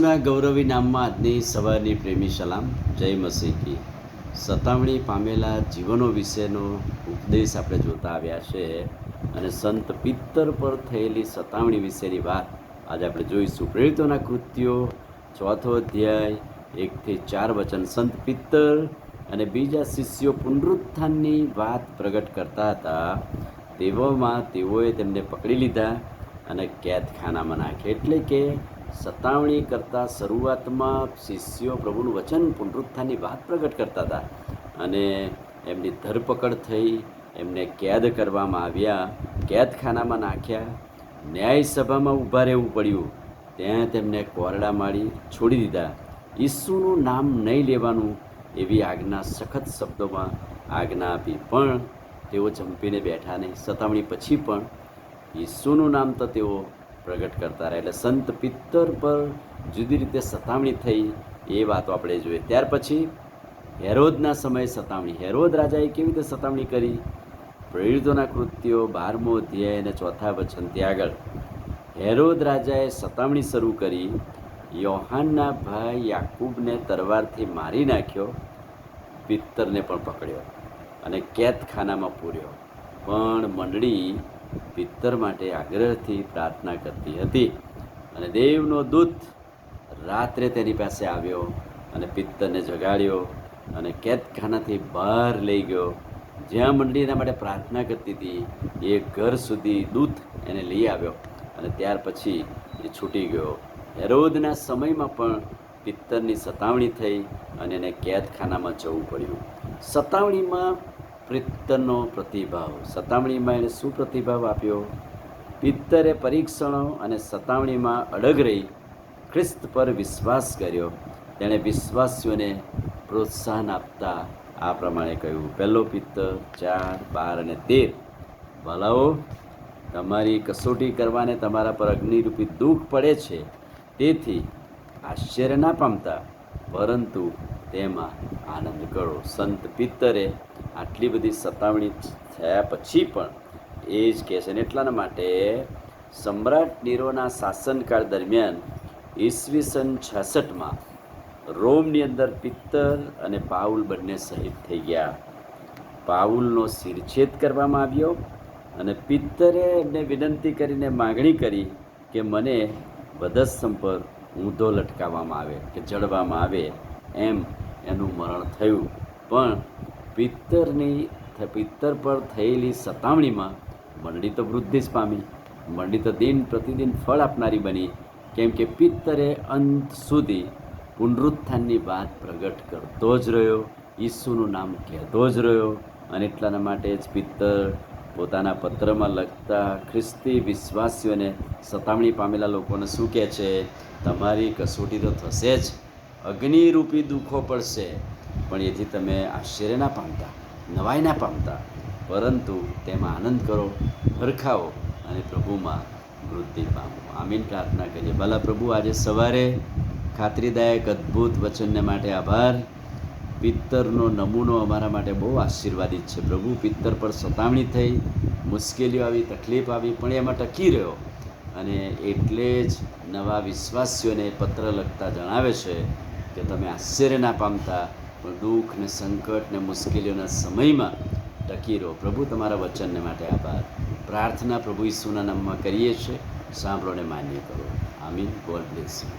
ઈસુના ગૌરવી નામમાં આજની સવારની પ્રેમી સલામ. જય મસીહ કી. સતામણી પામેલા જીવનો વિશેનો ઉપદેશ આપણે જોતા આવ્યા છે અને સંત પિત્તર પર થયેલી સતામણી વિશેની વાત આજે આપણે જોઈશું. પ્રેરિતોના કૃત્યો 4થો અધ્યાય 1-4 વચન. સંત પિત્તર અને બીજા શિષ્યો પુનરુત્થાનની વાત પ્રગટ કરતા હતા. તેવામાં તેઓએ તેમને પકડી લીધા અને કેદખાનામાં નાખ્યા. એટલે કે સતાવણી કરતાં શરૂઆતમાં શિષ્યો પ્રભુનું વચન પુનરુત્થાનની વાત પ્રગટ કરતા હતા અને એમની ધરપકડ થઈ, એમને કેદ કરવામાં આવ્યા, કેદખાનામાં નાખ્યા, ન્યાય સભામાં ઊભા રહેવું પડ્યું. ત્યાં તેમને કોરડા મારી છોડી દીધા. ઈસુનું નામ નહીં લેવાનું એવી આજ્ઞા સખત શબ્દોમાં આજ્ઞા આપી, પણ તેઓ ચંપીને બેઠા નહીં. સતાવણી પછી પણ ઈસુનું નામ તો તેઓ પ્રગટ કરતા રહ્યા. એટલે સંત પિત્તર પર જુદી રીતે સતામણી થઈ એ વાતો આપણે જોઈએ. ત્યાર પછી હેરોદના સમયે સતામણી. હેરોદ રાજાએ કેવી રીતે સતામણી કરી? પ્રેરિતોના કૃત્યો 12મો અધ્યાય અને 4થા વચનથી આગળ. હેરોદ રાજાએ સતામણી શરૂ કરી. યોહાનના ભાઈ યાકૂબને તરવારથી મારી નાખ્યો, પિત્તરને પણ પકડ્યો અને કેદખાનામાં પૂર્યો. પણ મંડળી પિત્તર માટે આગ્રહથી પ્રાર્થના કરતી હતી અને દેવનો દૂત રાત્રે તેની પાસે આવ્યો અને પિત્તરને જગાડ્યો અને કેદખાનાથી બહાર લઈ ગયો. જ્યાં મંડળી એના માટે પ્રાર્થના કરતી હતી એ ઘર સુધી દૂત એને લઈ આવ્યો અને ત્યાર પછી એ છૂટી ગયો. હેરોદના સમયમાં પણ પિત્તરની સતાવણી થઈ અને એને કેદખાનામાં જવું પડ્યું. સતાવણીમાં પિત્તરનો પ્રતિભાવ. સતાવણીમાં એને શું પ્રતિભાવ આપ્યો? પિત્તરે પરીક્ષણો અને સતાવણીમાં અડગ રહી ખ્રિસ્ત પર વિશ્વાસ કર્યો. તેણે વિશ્વાસીઓને પ્રોત્સાહન આપતા આ પ્રમાણે કહ્યું. 1 પિત્તર 4:12-13. ભલાઓ, તમારી કસોટી કરવાને તમારા પર અગ્નિરૂપી દુઃખ પડે છે, તેથી આશ્ચર્ય ના પામતા, પરંતુ તેમાં આનંદ કરો. સંત પિત્તરે આટલી બધી સતાવણી થયા પછી પણ એ જ કહે છે. એટલાના માટે સમ્રાટ નીરોના શાસનકાળ દરમિયાન ઈસવીસન 66માં રોમની અંદર પિત્તર અને પાઉલ બંને શહીદ થઈ ગયા. પાઉલનો શિરછેદ કરવામાં આવ્યો અને પિત્તરે એમને વિનંતી કરીને માગણી કરી કે મને વધસ્તંભ પર ઊંધો લટકાવવામાં આવે કે જડવામાં આવે. એમ એનું મરણ થયું. પણ પિત્તર પર થયેલી સતાવણીમાં મંડળી તો વૃદ્ધિ જ પામી. મંડળી તો દિન પ્રતિદિન ફળ આપનારી બની, કેમ કે પિત્તરે અંત સુધી પુનરુત્થાનની વાત પ્રગટ કરતો જ રહ્યો, ઈસુનું નામ કહેતો જ રહ્યો. અને એટલાના માટે જ પિત્તર પોતાના પત્રમાં લખતા ખ્રિસ્તી વિશ્વાસીઓને, સતામણી પામેલા લોકોને શું કહે છે? તમારી કસોટી તો થશે જ, અગ્નિરૂપી દુઃખો પડશે, પણ એથી તમે આશ્ચર્ય ના પામતા, નવાઈ ના પામતા, પરંતુ તેમાં આનંદ કરો, હરખાવો અને પ્રભુમાં વૃદ્ધિ પામો. આમીન. પ્રાર્થના કરીએ. ભલા પ્રભુ, આજે સવારે ખાતરીદાયક અદ્ભુત વચનને માટે આભાર. પિત્તરનો નમૂનો અમારા માટે બહુ આશીર્વાદિત છે પ્રભુ. પિત્તર પર સતામણી થઈ, મુશ્કેલીઓ આવી, તકલીફ આવી, પણ એમાં ટકી રહ્યો અને એટલે જ નવા વિશ્વાસીઓને પત્ર લખતા જણાવે છે કે તમે આશ્ચર્ય ના પામતા, પણ દુઃખ ને સંકટ ને મુશ્કેલીઓના સમયમાં ટકી રહો. પ્રભુ, તમારા વચનને માટે આભાર. પ્રાર્થના પ્રભુ ઈસુના નામમાં કરીએ છીએ. સાંભળોને માન્ય કરો. આમીન. God bless you.